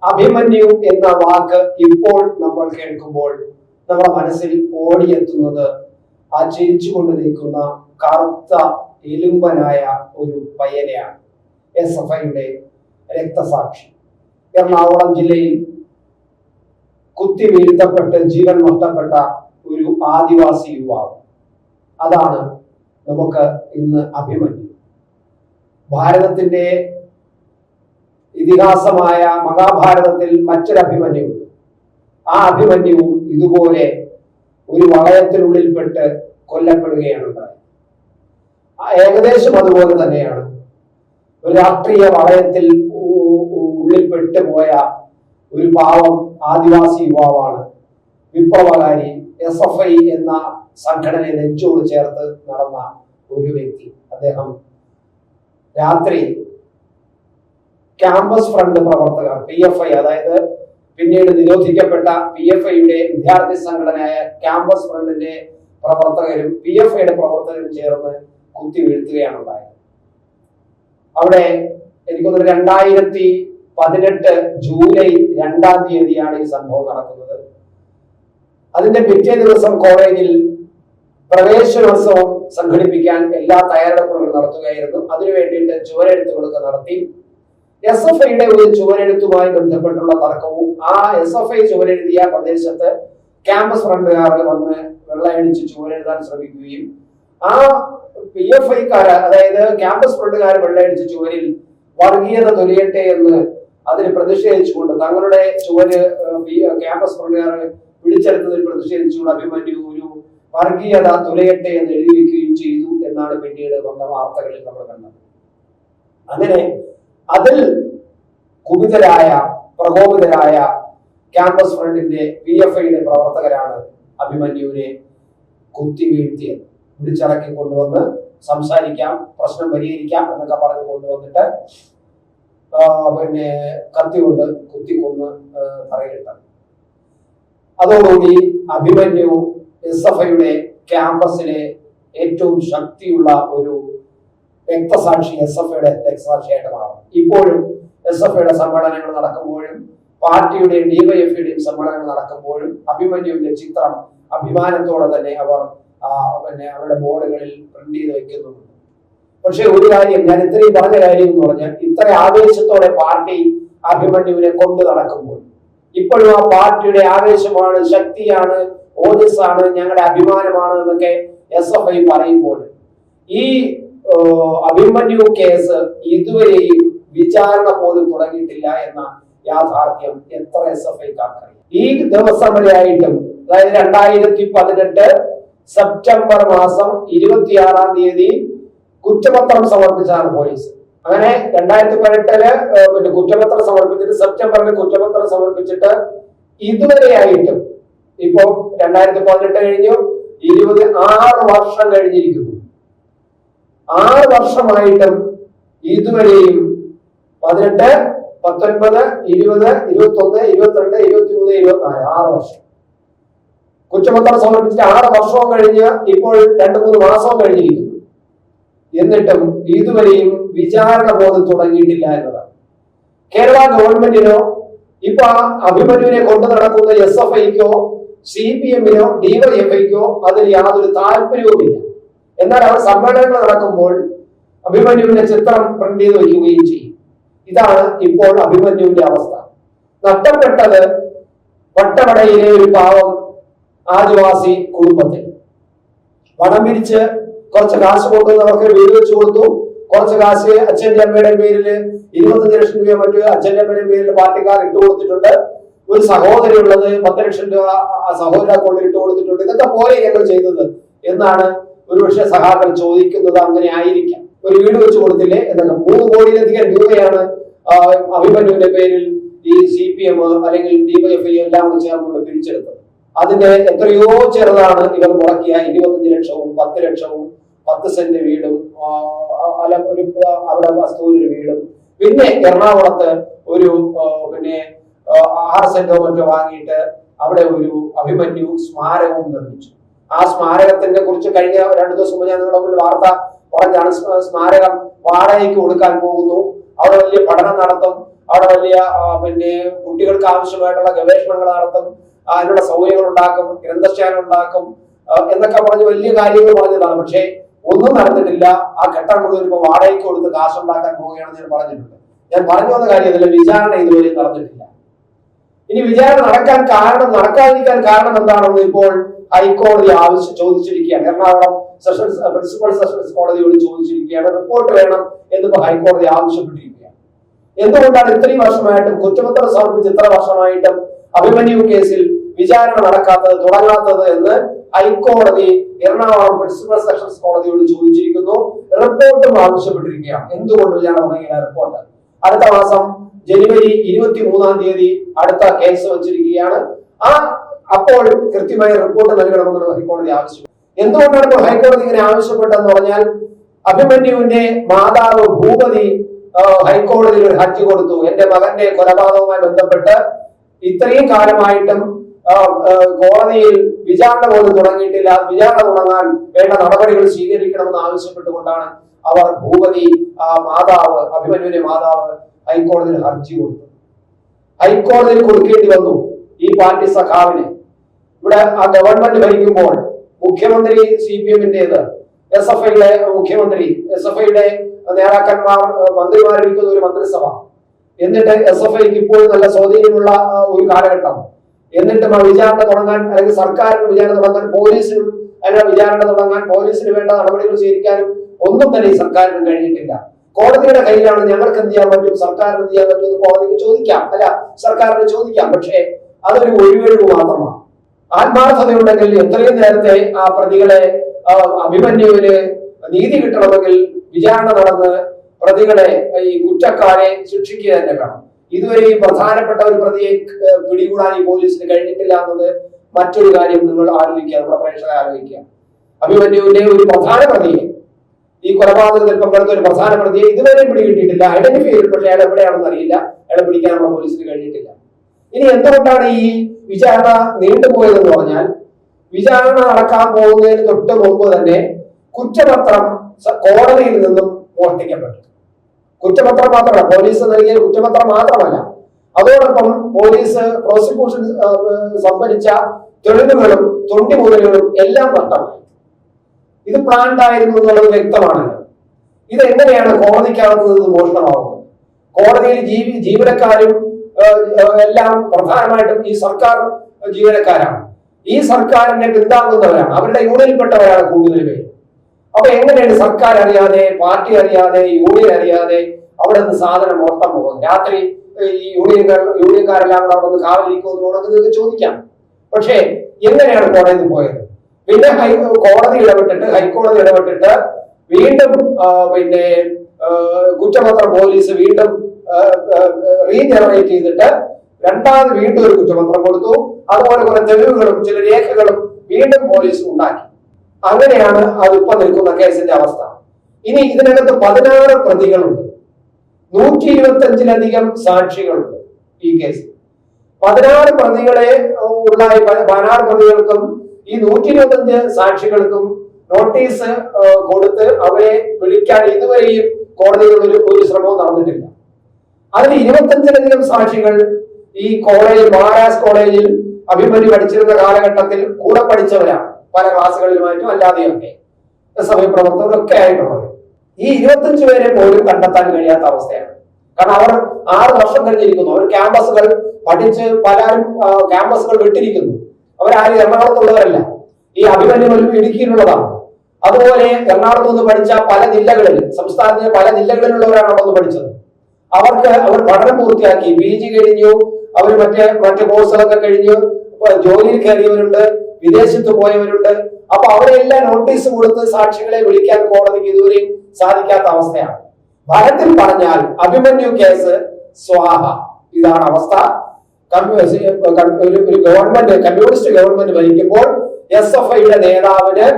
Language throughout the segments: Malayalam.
അഭിമന്യു എന്ന വാക്ക് ഇപ്പോൾ നമ്മൾ കേൾക്കുമ്പോൾ നമ്മുടെ മനസ്സിൽ ഓടിയെത്തുന്നത് ആ ചിരിച്ചുകൊണ്ട് നിൽക്കുന്ന കറുത്ത എലുമ്പനായ ഒരു പയ്യനെയാണ്. SFIയുടെ രക്തസാക്ഷി. എറണാകുളം ജില്ലയിൽ കുത്തി വീഴ്ത്തപ്പെട്ട് ജീവൻ നഷ്ടപ്പെട്ട ഒരു ആദിവാസി യുവാവ്. അതാണ് നമുക്ക് ഇന്ന് അഭിമന്യു. ഭാരതത്തിന്റെ ഇതിഹാസമായ മഹാഭാരതത്തിൽ മറ്റൊരു അഭിമന്യു. ആ അഭിമന്യുവും ഇതുപോലെ ഒരു വളയത്തിനുള്ളിൽപ്പെട്ട് കൊല്ലപ്പെടുകയാണ് ഉണ്ടായത്. ഏകദേശം അതുപോലെ തന്നെയാണ് ഒരു രാഷ്ട്രീയ വളയത്തിൽ ഉള്ളിൽപ്പെട്ടു പോയ ഒരു പാവം ആദിവാസി യുവാവാണ് വിപ്ലവകാരി. SFI എന്ന സംഘടനയെ നെഞ്ചോട് ചേർത്ത് നടന്ന ഒരു വ്യക്തി. അദ്ദേഹം രാത്രി ക്യാമ്പസ് ഫ്രണ്ട് പ്രവർത്തകർ PFI, അതായത് പിന്നീട് നിരോധിക്കപ്പെട്ട PFIയുടെ വിദ്യാർത്ഥി സംഘടനയായ ക്യാമ്പസ് ഫ്രണ്ടിന്റെ പ്രവർത്തകരും PFIയുടെ പ്രവർത്തകരും ചേർന്ന് കുത്തി വീഴ്ത്തുകയാണ് ഉണ്ടായത്. അവിടെ എനിക്കൊന്ന് 2018 ജൂലൈ 2-ാം തീയതിയാണ് ഈ സംഭവം നടക്കുന്നത്. അതിന്റെ പിറ്റേ ദിവസം കോളേജിൽ പ്രവേശനോത്സവം സംഘടിപ്പിക്കാൻ എല്ലാ തയ്യാറെടുപ്പുകളും നടത്തുകയായിരുന്നു. അതിനു വേണ്ടിയിട്ട് ചുവരെഴുത്തുകളൊക്കെ നടത്തി. SFIയുടെ ഒരു ചുവരെഴുത്തുമായി ബന്ധപ്പെട്ടുള്ള തർക്കവും ആ SFI ചുവരെഴുതിയ പ്രദേശത്ത് ക്യാമ്പസ് ഫ്രണ്ടുകാർ വന്ന് വെള്ളയടിച്ച് ചുവരെഴുതാൻ ശ്രമിക്കുകയും ആ PFIക്കാര്, അതായത് ക്യാമ്പസ് ഫ്രണ്ടുകാർ വെള്ളയടിച്ച് ചുവരിൽ വർഗീയത തൊലിയട്ടെ എന്ന് അതിന് പ്രതിഷേധിച്ചുകൊണ്ട് തങ്ങളുടെ ചുവര് ക്യാമ്പസ് ഫ്രണ്ടുകാർ പിടിച്ചെടുത്തതിൽ പ്രതിഷേധിച്ചുകൊണ്ട് അഭിമന്യു ഒരു വർഗീയത തുലയട്ടെ എന്ന് എഴുതി വെക്കുകയും ചെയ്തു എന്നാണ് പിന്നീട് വന്ന വാർത്തകളിൽ നമ്മൾ കണ്ടത്. അങ്ങനെ അതിൽ കുപിതരായ പ്രകോപിതരായ ക്യാമ്പസ് ഫ്രണ്ടിന്റെ PFIയുടെ പ്രവർത്തകരാണ് അഭിമന്യുവിനെ കുത്തി വീഴ്ത്തിയത്. വിളിച്ചിറക്കി കൊണ്ടുവന്ന് സംസാരിക്കാം, പ്രശ്നം പരിഹരിക്കാം എന്നൊക്കെ പറഞ്ഞു കൊണ്ടുവന്നിട്ട് പിന്നെ കത്തി കൊണ്ട് കുത്തിക്കൊന്ന് പറയട്ടെ. അതോടുകൂടി അഭിമന്യു SFIയുടെ ക്യാമ്പസിലെ ഏറ്റവും ശക്തിയുള്ള ഒരു രക്തസാക്ഷി, SFIയുടെ രക്തസാക്ഷിയായിട്ട് മാറും. ഇപ്പോഴും SFIയുടെ സമ്മേളനങ്ങൾ നടക്കുമ്പോഴും പാർട്ടിയുടെയും DYFIയുടെയും സമ്മേളനങ്ങൾ നടക്കുമ്പോഴും അഭിമന്യുവിന്റെ ചിത്രം അഭിമാനത്തോടെ തന്നെ അവർ അവരുടെ ബോർഡുകളിൽ പ്രിന്റ് ചെയ്ത് വെക്കുന്നുണ്ട്. പക്ഷെ ഒരു കാര്യം, ഞാൻ ഇത്രയും പറഞ്ഞ കാര്യം എന്ന് പറഞ്ഞാൽ, ഇത്ര ആവേശത്തോടെ പാർട്ടി അഭിമന്യുവിനെ കൊണ്ടു നടക്കുമ്പോൾ ഇപ്പോഴും ആ പാർട്ടിയുടെ ആവേശമാണ്, ശക്തിയാണ്, ഓജസ്സാണ്, ഞങ്ങളുടെ അഭിമാനമാണ് എന്നൊക്കെ SFI പറയുമ്പോൾ ഈ അഭിമന്യു കേസ് ഇതുവരെയും വിചാരണ പോലും തുടങ്ങിയിട്ടില്ല എന്ന യാഥാർത്ഥ്യം എത്ര SFIക്കാർക്കറിയാം. ഈ ദിവസം വരെയായിട്ടും, അതായത് 2018 സെപ്റ്റംബർ മാസം 26-ാം തീയതി കുറ്റപത്രം സമർപ്പിച്ചതാണ് പോലീസ്. അങ്ങനെ 2018 കുറ്റപത്രം സമർപ്പിച്ചിട്ട് സെപ്റ്റംബറിൽ കുറ്റപത്രം സമർപ്പിച്ചിട്ട് ഇതുവരെയായിട്ടും, ഇപ്പോ 2018 കഴിഞ്ഞു, 6 വർഷം കഴിഞ്ഞിരിക്കുന്നു. 6 വർഷമായിട്ടും ഇതുവരെയും 18, 19, 20, 21, 22, 23, 24 6 വർഷം കുറ്റപത്രം സമർപ്പിച്ചിട്ട് 6 വർഷവും കഴിഞ്ഞ് ഇപ്പോൾ 2-3 മാസവും കഴിഞ്ഞിരിക്കുന്നു. എന്നിട്ടും ഇതുവരെയും വിചാരണ പോലും തുടങ്ങിയിട്ടില്ല എന്നതാണ്. കേരള ഗവൺമെന്റിനോ ഇപ്പൊ അഭിമന്യുവിനെ കൊണ്ടു നടക്കുന്ന SFIക്കോ CPMനോ DYFIക്കോ അതിൽ യാതൊരു താല്പര്യവുമില്ല. എന്നാൽ അവർ സമ്മേളനങ്ങൾ നടക്കുമ്പോൾ അഭിമന്യുവിന്റെ ചിത്രം പ്രിന്റ് ചെയ്ത് വയ്ക്കുകയും ചെയ്യും. ഇതാണ് ഇപ്പോൾ അഭിമന്യുവിന്റെ അവസ്ഥ. നഷ്ടപ്പെട്ടത് വട്ടവടയിലെ ഒരു പാവം ആദിവാസി കുടുംബത്തിൽ പണം പിരിച്ച് കുറച്ച് കാശ് കൊണ്ടുവന്നവർക്ക് വീട് വെച്ച് കൊടുത്തു. കുറച്ച് കാശ് അച്ഛന്റെ അമ്മയുടെ പേരിൽ 25 ലക്ഷം രൂപ മറ്റു അച്ഛന്റെ അമ്മയുടെ പേരിൽ പാർട്ടിക്കാർ ഇട്ട് കൊടുത്തിട്ടുണ്ട്. ഒരു സഹോദരി ഉള്ളത് 10 ലക്ഷം രൂപ ആ സഹോദര കൊണ്ട് ഇട്ട് കൊടുത്തിട്ടുണ്ട്. ഇതൊക്കെ പോലെ ഞങ്ങൾ ചെയ്തത് എന്നാണ് ഒരുപക്ഷെ സഹാക്കൾ ചോദിക്കുന്നത്. അങ്ങനെ ആയിരിക്കാം. ഒരു വീട് വെച്ച് കൊടുത്തില്ലേ എന്നൊക്കെ. 3 കോടിയിലധികം രൂപയാണ് അഭിമന്യുവിന്റെ പേരിൽ ഈ CPM അല്ലെങ്കിൽ DYFI എല്ലാം ചേർന്നുകൊണ്ട് പിരിച്ചെടുത്തത്. അതിന്റെ എത്രയോ ചെറുതാണ് ഇവർ മുടക്കിയ 25 ലക്ഷവും 10 ലക്ഷവും 10 സെന്റ് വീടും അവിടെ വസ്തുവിൽ ഒരു വീടും പിന്നെ എറണാകുളത്ത് ഒരു 6 സെന്റോ മറ്റോ വാങ്ങിയിട്ട് അവിടെ ഒരു അഭിമന്യു സ്മാരകവും നിർമ്മിച്ചു. ആ സ്മാരകത്തിനെ കുറിച്ച് കഴിഞ്ഞ 2 ദിവസം മുമ്പ് ഞാൻ നിങ്ങളുടെ മുന്നിൽ വാർത്ത പറഞ്ഞാണ്. സ്മാരകം വാടകയ്ക്ക് കൊടുക്കാൻ പോകുന്നു, അവിടെ വലിയ പഠനം നടത്തും, അവിടെ വലിയ കുട്ടികൾക്ക് ആവശ്യമായിട്ടുള്ള ഗവേഷണങ്ങൾ നടത്തും, അതിനുള്ള സൗകര്യങ്ങൾ ഉണ്ടാക്കും, ഗ്രന്ഥശാല ഉണ്ടാക്കും എന്നൊക്കെ പറഞ്ഞ് വലിയ കാര്യങ്ങൾ പറഞ്ഞതാണ്. പക്ഷേ ഒന്നും നടന്നിട്ടില്ല. ആ ഘട്ടം മുഴുവൻ ഇപ്പൊ വാടകയ്ക്ക് കൊടുത്ത് കാശുണ്ടാക്കാൻ പോവുകയാണെന്ന് ഞാൻ പറഞ്ഞിട്ടുണ്ട്. ഞാൻ പറഞ്ഞു വന്ന കാര്യത്തില്ല, വിചാരണ ഇതുവരെ നടന്നിട്ടില്ല. ഇനി വിചാരണ നടക്കാതിരിക്കാൻ കാരണം എന്താണെന്ന് ഇപ്പോൾ ഹൈക്കോടതി ചോദിച്ചിരിക്കുകയാണ്. എറണാകുളം പ്രിൻസിപ്പൽ സെഷൻസ് കോടതിയോട് ചോദിച്ചിരിക്കുകയാണ്. റിപ്പോർട്ട് വേണം എന്നിപ്പോ ഹൈക്കോടതി ആവശ്യപ്പെട്ടിരിക്കുകയാണ്. എന്തുകൊണ്ടാണ് ഇത്രയും വർഷമായിട്ടും കുറ്റപത്രം സമർപ്പിച്ച് ഇത്ര വർഷമായിട്ടും അഭിമന്യു കേസിൽ വിചാരണ തുടങ്ങാത്തത് എന്ന് ഹൈക്കോടതി എറണാകുളം പ്രിൻസിപ്പൽ സെഷൻസ് കോടതിയോട് ചോദിച്ചിരിക്കുന്നു. റിപ്പോർട്ടും ആവശ്യപ്പെട്ടിരിക്കുകയാണ്. എന്തുകൊണ്ട് വിചാരണ തുടങ്ങിയ റിപ്പോർട്ട് അടുത്ത മാസം ജനുവരി 23 അടുത്ത കേസ് വച്ചിരിക്കുകയാണ്. അപ്പോൾ കൃത്യമായ റിപ്പോർട്ട് നൽകണമെന്നുള്ള ഹൈക്കോടതി ആവശ്യം. എന്തുകൊണ്ടാണ് ഇപ്പോൾ ഹൈക്കോടതി ഇങ്ങനെ ആവശ്യപ്പെട്ടെന്ന് പറഞ്ഞാൽ, അഭിമന്യുവിന്റെ മാതാവ് ഭൂപതി ഹൈക്കോടതിയിൽ ഒരു ഹർജി കൊടുത്തു. എന്റെ മകന്റെ കൊലപാതകവുമായി ബന്ധപ്പെട്ട് ഇത്രയും കാലമായിട്ടും കോടതിയിൽ വിചാരണ പോലും തുടങ്ങിയിട്ടില്ല. വിചാരണ തുടങ്ങാൻ വേണ്ട നടപടികൾ സ്വീകരിക്കണമെന്ന് ആവശ്യപ്പെട്ടുകൊണ്ടാണ് അവർ ഭൂപതി മാതാവ്, അഭിമന്യുവിന്റെ മാതാവ് ഹൈക്കോടതിയിൽ ഹർജി കൊടുത്തു. ഹൈക്കോടതിയിൽ കൊടുക്കേണ്ടി വന്നു ഈ പാർട്ടി സഖാവിന്. ഇവിടെ ആ ഗവൺമെന്റ് ഭരിക്കുമ്പോൾ മുഖ്യമന്ത്രി CPM-ന്റേത്, SFIയുടെ മുഖ്യമന്ത്രി, SFIയുടെ നേതാക്കന്മാർ, മന്ത്രിമാരിരിക്കുന്ന ഒരു മന്ത്രിസഭ, എന്നിട്ട് SFIക്ക് ഇപ്പോൾ നല്ല സ്വാധീനമുള്ള ഒരു കാലഘട്ടം, എന്നിട്ടും ആ വിചാരണ തുടങ്ങാൻ അല്ലെങ്കിൽ സർക്കാരിന് വിചാരണ തുടങ്ങാൻ പോലീസിനും വിചാരണ തുടങ്ങാൻ പോലീസിന് വേണ്ട നടപടികൾ സ്വീകരിക്കാനും ഒന്നും തന്നെ ഈ സർക്കാരിന് കഴിഞ്ഞിട്ടില്ല. കോടതിയുടെ കയ്യിലാണ് ഞങ്ങൾക്ക് എന്ത് ചെയ്യാൻ പറ്റും, സർക്കാരിന് എന്ത് ചെയ്യാൻ പറ്റും എന്ന് കോടതിക്ക് ചോദിക്കാം, അല്ല സർക്കാരിന് ചോദിക്കാം. പക്ഷേ അതൊരു ഒഴിവഴിവ് മാത്രമാണ്. ആത്മാർത്ഥതയുണ്ടെങ്കിൽ എത്രയും നേരത്തെ ആ പ്രതികളെ അഭിമന്യുവിന് നീതി കിട്ടണമെങ്കിൽ വിചാരണ നടന്ന് പ്രതികളെ, ഈ കുറ്റക്കാരെ ശിക്ഷിക്കുക തന്നെ വേണം. ഇതുവരെ ഈ പ്രധാനപ്പെട്ട ഒരു പ്രതിയെ പിടികൂടാൻ ഈ പോലീസിന് കഴിഞ്ഞിട്ടില്ല എന്നത് മറ്റൊരു കാര്യം നിങ്ങൾ ആലോചിക്കുക, നമ്മുടെ പ്രേക്ഷകരെ ആലോചിക്കുക. അഭിമന്യുവിന്റെ ഒരു പ്രധാന പ്രതിയെ, ഈ കൊലപാതകത്തിൽ പങ്കെടുത്ത ഒരു പ്രധാന പ്രതിയെ ഇതുവരെ പിടികിട്ടിയിട്ടില്ല. ഐഡന്റിഫൈ ചെയ്തു, പക്ഷെ അയാൾ എവിടെയാണെന്ന് അറിയില്ല. അയാളെ പിടിക്കാനുള്ള പോലീസിന് കഴിഞ്ഞിട്ടില്ല. ഇനി എന്തുകൊണ്ടാണ് ഈ വിചാരണ നീണ്ടുപോയതെന്ന് പറഞ്ഞാൽ, വിചാരണ നടക്കാൻ പോകുന്നതിന് തൊട്ട് മുമ്പ് തന്നെ കുറ്റപത്രം കോടതിയിൽ നിന്നും മോഷ്ടിക്കപ്പെട്ടു. കുറ്റപത്രം മാത്രമല്ല, പോലീസ് നൽകിയ കുറ്റപത്രം മാത്രമല്ല, അതോടൊപ്പം പോലീസ് പ്രോസിക്യൂഷൻ സംഭരിച്ച തെളിവുകളും തൊണ്ടിമുതലുകളും എല്ലാം നഷ്ടമായി. ഇത് പ്ലാൻഡ് ആയിരുന്നു എന്നുള്ളത് വ്യക്തമാണല്ലോ. ഇതെങ്ങനെയാണ് കോടതിക്കകത്ത് മോഷണമാകുന്നത്? കോടതിയിൽ ജീവനക്കാരും എല്ലാം പ്രധാനമായിട്ടും ഈ സർക്കാർ ജീവനക്കാരാണ്. ഈ സർക്കാരിനെ പിന്താങ്ങുന്നവരാണ്, അവരുടെ യൂണിയനിൽപ്പെട്ടവരാണ് കൂടുതൽ പേര്. അപ്പൊ എങ്ങനെയാണ് സർക്കാർ അറിയാതെ, പാർട്ടി അറിയാതെ, യൂണിയൻ അറിയാതെ അവിടെ നിന്ന് സാധനം മോഷണം പോകുന്നത്? രാത്രി ഈ യൂണിയൻകാരെല്ലാം അവിടെ വന്ന് കാവലിരിക്കുമെന്നോടൊക്കെ നിങ്ങൾക്ക് ചോദിക്കാം. പക്ഷേ എങ്ങനെയാണ് കോടതിയിൽ പോയത്? പിന്നെ ഹൈക്കോടതി ഇടപെട്ടിട്ട് വീണ്ടും കുറ്റപത്രം പോലീസ് വീണ്ടും റീജനറേറ്റ് ചെയ്തിട്ട് രണ്ടാമത് വീണ്ടും ഒരു കുറ്റപത്രം കൊടുത്തു. അതുപോലെ കുറെ തെളിവുകളും ചില രേഖകളും വീണ്ടും പോലീസ് ഉണ്ടാക്കി. അങ്ങനെയാണ് അതിപ്പോ നിൽക്കുന്ന കേസിന്റെ അവസ്ഥ. ഇനി ഇതിനകത്ത് 16 പ്രതികളുണ്ട്, 125-ലധികം സാക്ഷികളുണ്ട് ഈ കേസിൽ. 16 പ്രതികളെ ഉള്ള 16 പ്രതികൾക്കും ഈ 125 സാക്ഷികൾക്കും നോട്ടീസ് കൊടുത്ത് അവരെ വിളിക്കാൻ ഇതുവരെയും കോടതിയിൽ ഒരു ശ്രമവും നടന്നിട്ടില്ല. അതിൽ 25-ലധികം സാക്ഷികൾ ഈ മഹാരാജ് കോളേജിൽ അഭിമന്യു പഠിച്ചിരുന്ന കാലഘട്ടത്തിൽ കൂടെ പഠിച്ചവരാണ്, പല ക്ലാസ്സുകളിലുമായിട്ടും അല്ലാതെയൊക്കെ SFI പ്രവർത്തകരൊക്കെ ആയിട്ടുള്ളത്. ഈ 25 പേരെ പോലും കണ്ടെത്താൻ കഴിയാത്ത അവസ്ഥയാണ്. കാരണം അവർ 6 വർഷം കഴിഞ്ഞിരിക്കുന്നു. അവർ ക്യാമ്പസുകൾ പഠിച്ച് പലരും ക്യാമ്പസുകൾ വിട്ടിരിക്കുന്നു. അവരാരും എറണാകുളത്തുള്ളവരല്ല, ഈ അഭിമന്യു ഇടുക്കിയിലുള്ളതാണ്. അതുപോലെ എറണാകുളത്ത് നിന്ന് പഠിച്ച പല ജില്ലകളിൽ, സംസ്ഥാനത്തിന്റെ പല ജില്ലകളിലുള്ളവരാണ് അവിടെ നിന്ന് പഠിച്ചത്. അവർ പഠനം പൂർത്തിയാക്കി, PG കഴിഞ്ഞു, അവർ മറ്റ് കോഴ്സുകളൊക്കെ കഴിഞ്ഞു, ജോലിയിൽ കയറിയവരുണ്ട്, വിദേശത്ത് പോയവരുണ്ട്. അപ്പൊ അവരെല്ലാം നോട്ടീസ് കൊടുത്ത് സാക്ഷികളെ വിളിക്കാൻ കോടതിക്ക് ഇതുവരെയും സാധിക്കാത്ത അവസ്ഥയാണ്. ഫലത്തിൽ പറഞ്ഞാൽ അഭിമന്യു കേസ് സ്വാഹ. ഇതാണ് അവസ്ഥ. ഒരു ഗവൺമെന്റ്, കമ്മ്യൂണിസ്റ്റ് ഗവൺമെന്റ് ഭരിക്കുമ്പോൾ SFIയുടെ നേതാവിന്,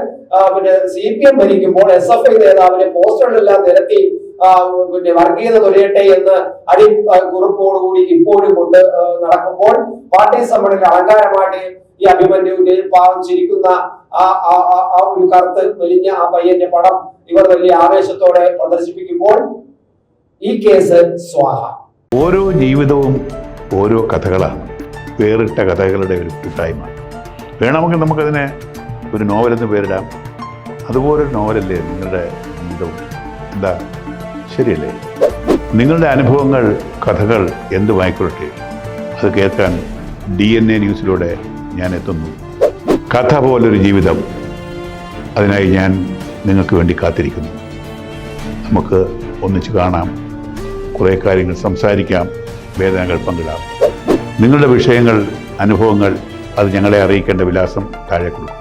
CPM ഭരിക്കുമ്പോൾ SFI നേതാവിനെ പോസ്റ്ററുകളെല്ലാം നിരത്തി വർഗീയത തൊഴിയട്ടെ എന്ന് കുറിപ്പോടുകൂടി ഇപ്പോഴും കൊണ്ട് നടക്കുമ്പോൾ പാർട്ടി സമ്മേളനം അലങ്കാരമായിട്ട് ഈ അഭിമന്യുവിന്റെ പാവം ചിരിക്കുന്ന ആ ഒരു കറുത്ത് വലിഞ്ഞ ആ പയ്യന്റെ പടം ഇവർ വലിയ ആവേശത്തോടെ പ്രദർശിപ്പിക്കുമ്പോൾ ഈ കേസ് സ്വാഹ. ഓരോ ജീവിതവും ഓരോ കഥകളാണ്, വേറിട്ട കഥകളുടെ ഒരു കൂട്ടായ്മ. വേണമെങ്കിൽ നമുക്കതിനെ ഒരു നോവലെന്ന് പേരിടാം. അതുപോലൊരു നോവലല്ലേ നിങ്ങളുടെ ജീവിതവും? എന്താ, ശരിയല്ലേ? നിങ്ങളുടെ അനുഭവങ്ങൾ, കഥകൾ എന്തുമായിക്കൊള്ളട്ടെ, അത് കേൾക്കാൻ DNA ന്യൂസിലൂടെ ഞാൻ എത്തുന്നു. കഥ പോലൊരു ജീവിതം, അതിനായി ഞാൻ നിങ്ങൾക്ക് വേണ്ടി കാത്തിരിക്കുന്നു. നമുക്ക് ഒന്നിച്ച് കാണാം, കുറേ കാര്യങ്ങൾ സംസാരിക്കാം, വേദനകൾ പങ്കിടാം. നിങ്ങളുടെ വിഷയങ്ങൾ, അനുഭവങ്ങൾ അത് ഞങ്ങളെ അറിയിക്കേണ്ട വിലാസം താഴെ കൊടുക്കും.